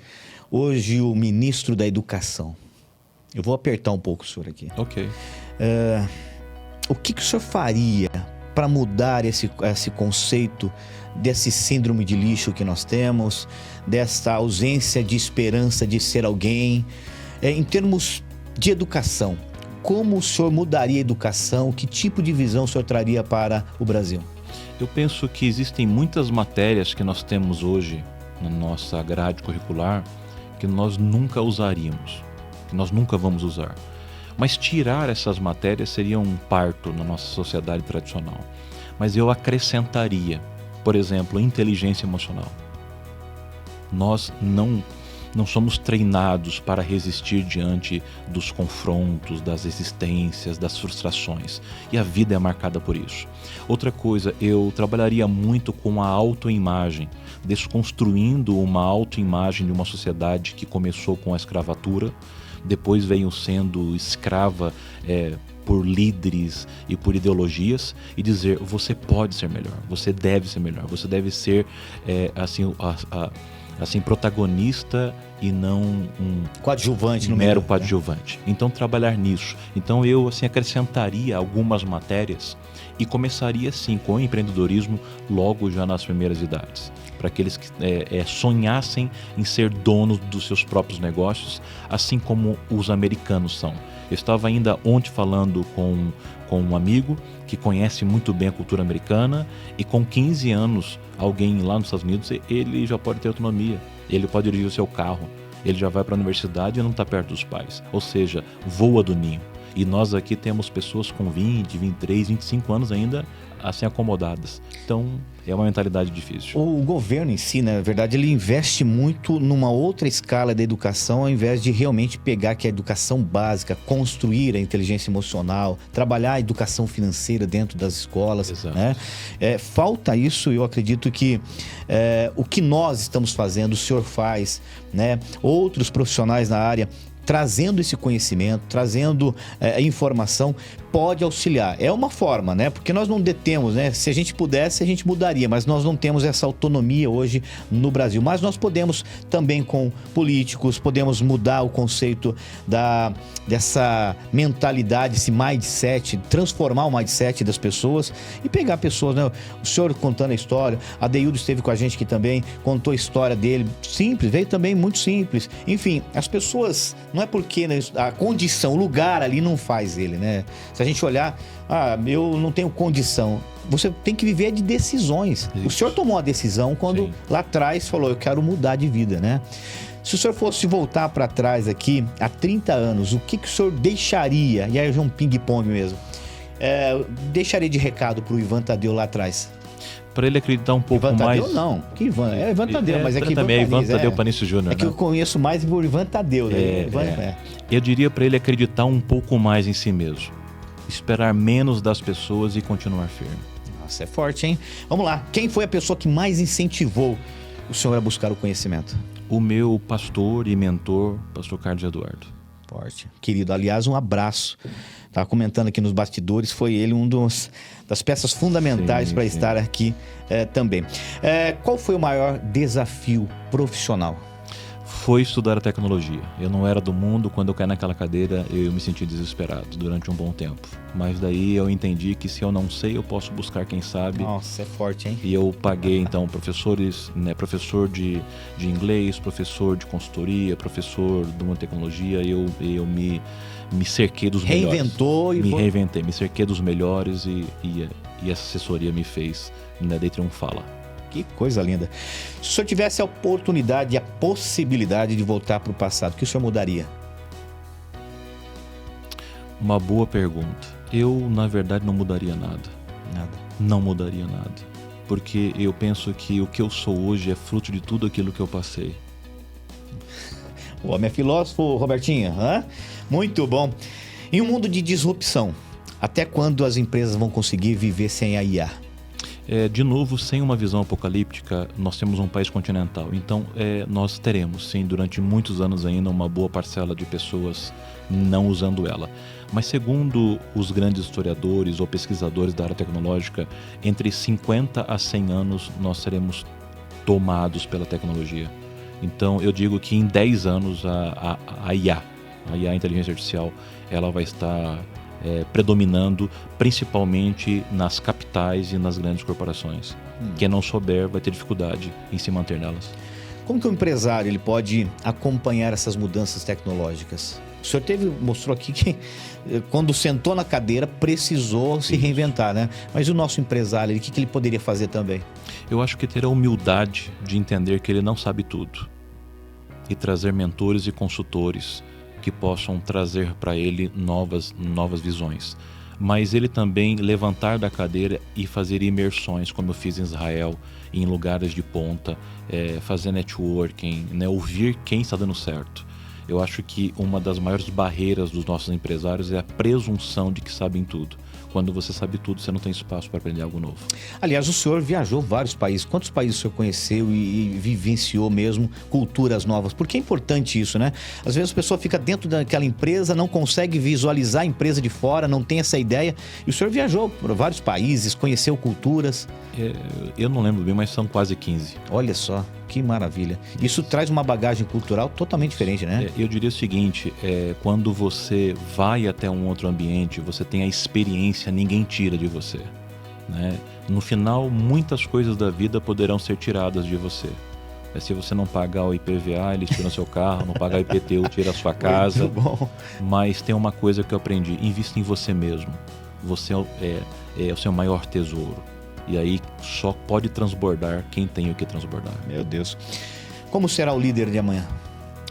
Speaker 1: hoje o ministro da Educação. Eu vou apertar um pouco o senhor aqui.
Speaker 2: Ok.
Speaker 1: O que o senhor faria para mudar esse conceito desse síndrome de lixo que nós temos, dessa ausência de esperança de ser alguém, em termos de educação? Como o senhor mudaria a educação? Que tipo de visão o senhor traria para o Brasil?
Speaker 2: Eu penso que existem muitas matérias que nós temos hoje na nossa grade curricular que nós nunca usaríamos, que nós nunca vamos usar. Mas tirar essas matérias seria um parto na nossa sociedade tradicional. Mas eu acrescentaria, por exemplo, inteligência emocional. Nós não somos treinados para resistir diante dos confrontos, das existências, das frustrações. E a vida é marcada por isso. Outra coisa, eu trabalharia muito com a autoimagem, desconstruindo uma autoimagem de uma sociedade que começou com a escravatura, depois veio sendo escrava por líderes e por ideologias, e dizer: você pode ser melhor, você deve ser melhor, você deve ser assim, protagonista e não um
Speaker 1: coadjuvante, no
Speaker 2: mero
Speaker 1: meio,
Speaker 2: coadjuvante. Então, trabalhar nisso. Então, eu acrescentaria algumas matérias e começaria assim com o empreendedorismo logo já nas primeiras idades, para aqueles que sonhassem em ser donos dos seus próprios negócios, assim como os americanos são. Eu estava ainda ontem falando com um amigo que conhece muito bem a cultura americana, e com 15 anos, alguém lá nos Estados Unidos, ele já pode ter autonomia, ele pode dirigir o seu carro, ele já vai para a universidade e não está perto dos pais, ou seja, voa do ninho. E nós aqui temos pessoas com 20, 23, 25 anos ainda assim acomodadas. Então, é uma mentalidade difícil.
Speaker 1: O governo em si, na verdade, ele investe muito numa outra escala da educação, ao invés de realmente pegar que a educação básica, construir a inteligência emocional, trabalhar a educação financeira dentro das escolas.
Speaker 2: Exato.
Speaker 1: Né? Falta isso. Eu acredito que o que nós estamos fazendo, o senhor faz, né? Outros profissionais na área, trazendo esse conhecimento, trazendo informação, pode auxiliar. É uma forma, né? Porque nós não detemos, né? Se a gente pudesse, a gente mudaria, mas nós não temos essa autonomia hoje no Brasil. Mas nós podemos também, com políticos, podemos mudar o conceito dessa mentalidade, esse mindset, transformar o mindset das pessoas e pegar pessoas, né? O senhor contando a história, a Deildo esteve com a gente aqui também, contou a história dele, simples, veio também muito simples. Enfim, as pessoas, não é porque, né, a condição, o lugar ali não faz ele, né? Se a gente olhar, eu não tenho condição. Você tem que viver de decisões. Isso. O senhor tomou a decisão quando lá atrás falou: eu quero mudar de vida, né? Se o senhor fosse voltar para trás aqui, há 30 anos, o que o senhor deixaria? E aí é um ping-pong mesmo. Deixaria de recado pro Ivan Tadeu lá atrás.
Speaker 2: Para ele acreditar um pouco
Speaker 1: Ivan
Speaker 2: mais...
Speaker 1: Tadeu não, que Ivan? É Ivan Tadeu, mas é que
Speaker 2: também Ivan Tadeu Panício Júnior.
Speaker 1: É que eu conheço mais por Ivan Tadeu. Né?
Speaker 2: Eu diria para ele acreditar um pouco mais em si mesmo. Esperar menos das pessoas e continuar firme.
Speaker 1: Nossa, é forte, hein? Vamos lá. Quem foi a pessoa que mais incentivou o senhor a buscar o conhecimento?
Speaker 2: O meu pastor e mentor, pastor Carlos Eduardo.
Speaker 1: Forte. Querido, aliás, um abraço. Estava comentando aqui nos bastidores, foi ele das peças fundamentais para estar aqui também. Qual foi o maior desafio profissional?
Speaker 2: Foi estudar a tecnologia. Eu não era do mundo, quando eu caí naquela cadeira, eu me senti desesperado durante um bom tempo. Mas daí eu entendi que se eu não sei, eu posso buscar quem sabe.
Speaker 1: Nossa, é forte, hein?
Speaker 2: E eu paguei, então, professores, né, professor de inglês, professor de consultoria, professor de uma tecnologia, eu me cerquei dos melhores.
Speaker 1: Reinventou e
Speaker 2: reinventei, me cerquei dos melhores e essa assessoria me fez, né, daí triunfar lá.
Speaker 1: Que coisa linda. Se o senhor tivesse a oportunidade e a possibilidade de voltar para o passado, o que o senhor mudaria?
Speaker 2: Uma boa pergunta. Eu, na verdade, não mudaria nada.
Speaker 1: Nada.
Speaker 2: Não mudaria nada. Porque eu penso que o que eu sou hoje é fruto de tudo aquilo que eu passei.
Speaker 1: O homem é filósofo, Robertinho. Muito bom. Em um mundo de disrupção, até quando as empresas vão conseguir viver sem a IA?
Speaker 2: De novo, sem uma visão apocalíptica, nós temos um país continental. Então, nós teremos, sim, durante muitos anos ainda, uma boa parcela de pessoas não usando ela. Mas segundo os grandes historiadores ou pesquisadores da área tecnológica, entre 50 a 100 anos nós seremos tomados pela tecnologia. Então eu digo que em 10 anos a IA, a inteligência artificial, ela vai estar predominando principalmente nas capitais e nas grandes corporações. Quem não souber vai ter dificuldade em se manter nelas.
Speaker 1: Como que o empresário ele pode acompanhar essas mudanças tecnológicas? O senhor mostrou aqui que quando sentou na cadeira precisou se reinventar, né? Mas o nosso empresário, o que ele poderia fazer também?
Speaker 2: Eu acho que ter a humildade de entender que ele não sabe tudo e trazer mentores e consultores que possam trazer para ele novas visões. Mas ele também levantar da cadeira e fazer imersões, como eu fiz em Israel, em lugares de ponta, fazer networking, né? Ouvir quem está dando certo. Eu acho que uma das maiores barreiras dos nossos empresários é a presunção de que sabem tudo. Quando você sabe tudo, você não tem espaço para aprender algo novo.
Speaker 1: Aliás, o senhor viajou vários países. Quantos países o senhor conheceu e vivenciou mesmo culturas novas? Porque é importante isso, né? Às vezes a pessoa fica dentro daquela empresa, não consegue visualizar a empresa de fora, não tem essa ideia. E o senhor viajou por vários países, conheceu culturas.
Speaker 2: Eu não lembro bem, mas são quase 15.
Speaker 1: Olha só, que maravilha. Isso traz uma bagagem cultural totalmente diferente, né?
Speaker 2: Eu diria o seguinte, quando você vai até um outro ambiente, você tem a experiência, ninguém tira de você, né? No final, muitas coisas da vida poderão ser tiradas de você. Se você não pagar o IPVA, eles tiram seu carro, não pagar o IPTU, tira a sua casa.
Speaker 1: Muito bom.
Speaker 2: Mas tem uma coisa que eu aprendi, invista em você mesmo. Você é o seu maior tesouro. E aí só pode transbordar quem tem o que transbordar.
Speaker 1: Meu Deus. Como será o líder de amanhã?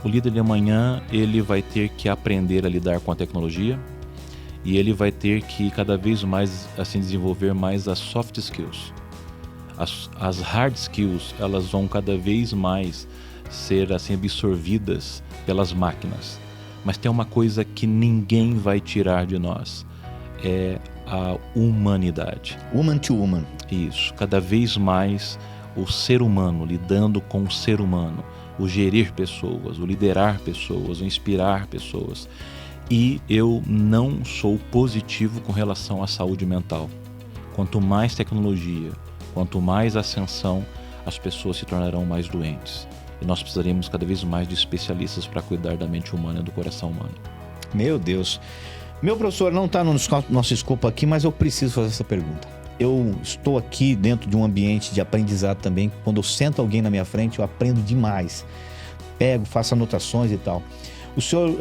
Speaker 2: O líder de amanhã, ele vai ter que aprender a lidar com a tecnologia e ele vai ter que cada vez mais assim desenvolver mais as soft skills. As hard skills, elas vão cada vez mais ser assim absorvidas pelas máquinas. Mas tem uma coisa que ninguém vai tirar de nós, é a humanidade.
Speaker 1: Human to woman.
Speaker 2: Isso, cada vez mais o ser humano, lidando com o ser humano, o gerir pessoas, o liderar pessoas, o inspirar pessoas. E eu não sou positivo com relação à saúde mental. Quanto mais tecnologia, quanto mais ascensão, as pessoas se tornarão mais doentes. E nós precisaremos cada vez mais de especialistas para cuidar da mente humana e do coração humano.
Speaker 1: Meu Deus. Meu professor, não está no nosso escopo aqui, mas eu preciso fazer essa pergunta. Eu estou aqui dentro de um ambiente de aprendizado também. Quando eu sento alguém na minha frente, eu aprendo demais. Pego, faço anotações e tal. O senhor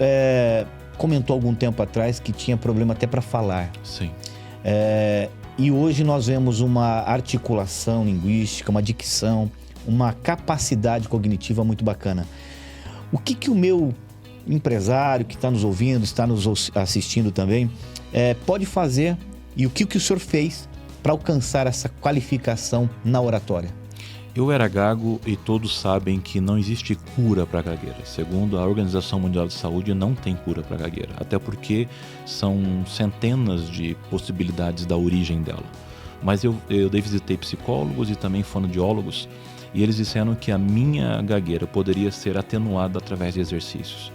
Speaker 1: comentou algum tempo atrás que tinha problema até para falar.
Speaker 2: Sim.
Speaker 1: E hoje nós vemos uma articulação linguística, uma dicção, uma capacidade cognitiva muito bacana. O que o meu empresário que está nos ouvindo, está nos assistindo também, pode fazer e o que o senhor fez para alcançar essa qualificação na oratória?
Speaker 2: Eu era gago e todos sabem que não existe cura para a gagueira. Segundo a Organização Mundial de Saúde, não tem cura para a gagueira. Até porque são centenas de possibilidades da origem dela. Mas eu visitei psicólogos e também fonoaudiólogos e eles disseram que a minha gagueira poderia ser atenuada através de exercícios.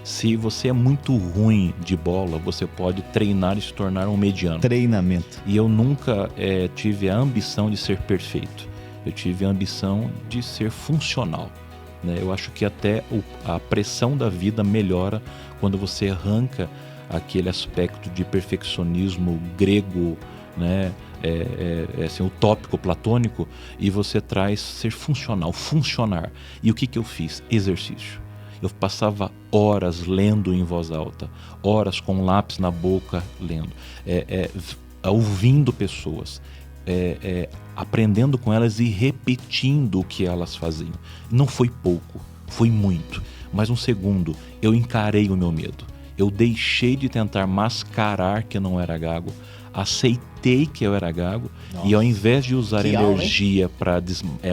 Speaker 2: Se você é muito ruim de bola, você pode treinar e se tornar um mediano.
Speaker 1: Treinamento.
Speaker 2: E eu nunca tive a ambição de ser perfeito. Eu tive a ambição de ser funcional, né? Eu acho que até a pressão da vida melhora quando você arranca aquele aspecto de perfeccionismo grego, né? Assim, utópico, platônico, e você traz ser funcional, funcionar. E o que eu fiz? Exercício. Eu passava horas lendo em voz alta, horas com um lápis na boca lendo, ouvindo pessoas, aprendendo com elas e repetindo o que elas faziam. Não foi pouco, foi muito. Mas um segundo, eu encarei o meu medo. Eu deixei de tentar mascarar que eu não era gago, aceitei que eu era gago. Nossa. E ao invés de usar energia para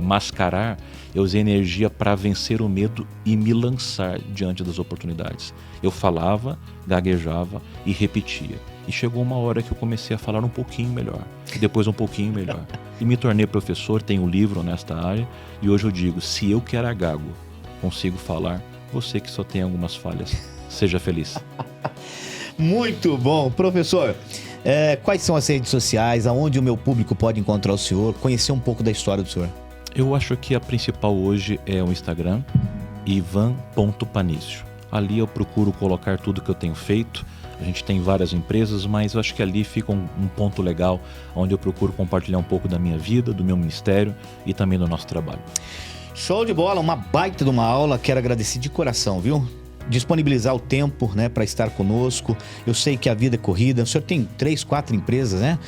Speaker 2: mascarar, eu usei energia para vencer o medo e me lançar diante das oportunidades. Eu falava, gaguejava e repetia. E chegou uma hora que eu comecei a falar um pouquinho melhor, e depois um pouquinho melhor. E me tornei professor, tenho um livro nesta área, e hoje eu digo, se eu que era gago consigo falar, você que só tem algumas falhas, seja feliz.
Speaker 1: Muito bom. Professor, quais são as redes sociais, aonde o meu público pode encontrar o senhor, conhecer um pouco da história do senhor?
Speaker 2: Eu acho que a principal hoje é o Instagram, ivan.panício. Ali eu procuro colocar tudo que eu tenho feito. A gente tem várias empresas, mas eu acho que ali fica um ponto legal, onde eu procuro compartilhar um pouco da minha vida, do meu ministério e também do nosso trabalho.
Speaker 1: Show de bola, uma baita de uma aula. Quero agradecer de coração, viu? Disponibilizar o tempo, né, para estar conosco. Eu sei que a vida é corrida. O senhor tem 3, 4 empresas, né?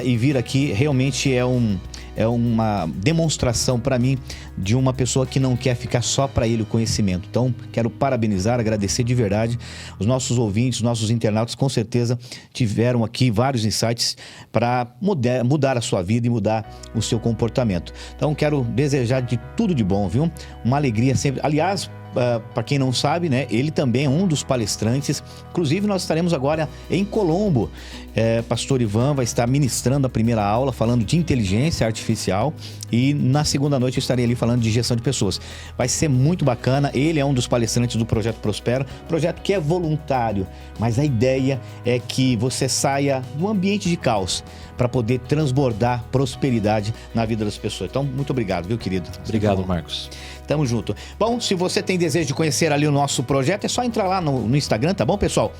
Speaker 1: E vir aqui realmente é uma demonstração para mim de uma pessoa que não quer ficar só para ele o conhecimento. Então, quero parabenizar, agradecer de verdade. Os nossos ouvintes, os nossos internautas, com certeza tiveram aqui vários insights para mudar a sua vida e mudar o seu comportamento. Então, quero desejar de tudo de bom, viu? Uma alegria sempre. Aliás, para quem não sabe, né, ele também é um dos palestrantes. Inclusive, nós estaremos agora em Colombo. Pastor Ivan vai estar ministrando a primeira aula, falando de inteligência artificial. E na segunda noite eu estarei ali falando de gestão de pessoas. Vai ser muito bacana. Ele é um dos palestrantes do Projeto Prospera. Projeto que é voluntário, mas a ideia é que você saia do ambiente de caos para poder transbordar prosperidade na vida das pessoas. Então, muito obrigado, viu, querido?
Speaker 2: Obrigado, Marcos.
Speaker 1: Tamo junto. Bom, se você tem desejo de conhecer ali o nosso projeto, é só entrar lá no Instagram, tá bom, pessoal?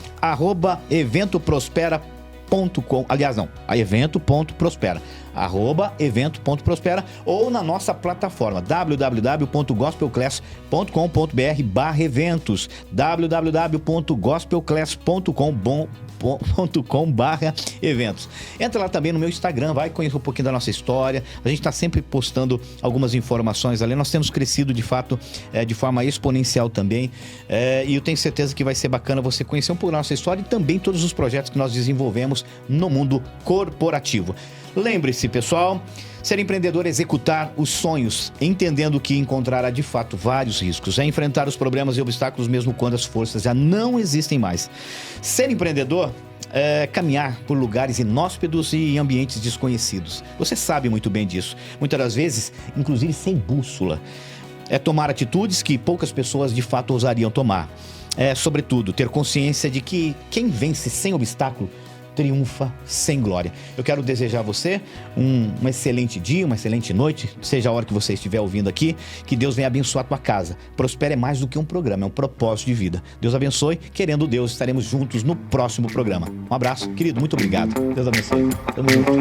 Speaker 1: @eventoprospera.com. Aliás, não, evento.prospera. @evento.prospera ou na nossa plataforma www.gospelclass.com.br/eventos www.gospelclass.com.br/eventos. Entra lá também no meu Instagram, vai conhecer um pouquinho da nossa história. A gente está sempre postando algumas informações ali. Nós temos crescido de fato de forma exponencial também, e eu tenho certeza que vai ser bacana você conhecer um pouco da nossa história e também todos os projetos que nós desenvolvemos no mundo corporativo. Lembre-se, pessoal, ser empreendedor é executar os sonhos, entendendo que encontrará de fato vários riscos, é enfrentar os problemas e obstáculos mesmo quando as forças já não existem mais. Ser empreendedor é caminhar por lugares inóspitos e em ambientes desconhecidos. Você sabe muito bem disso. Muitas das vezes, inclusive sem bússola. É tomar atitudes que poucas pessoas de fato ousariam tomar. Sobretudo, ter consciência de que quem vence sem obstáculo triunfa sem glória. Eu quero desejar a você um excelente dia, uma excelente noite, seja a hora que você estiver ouvindo aqui, que Deus venha abençoar a tua casa. Prospera é mais do que um programa, é um propósito de vida. Deus abençoe, querendo Deus, estaremos juntos no próximo programa. Um abraço, querido, muito obrigado. Deus abençoe. Tamo junto.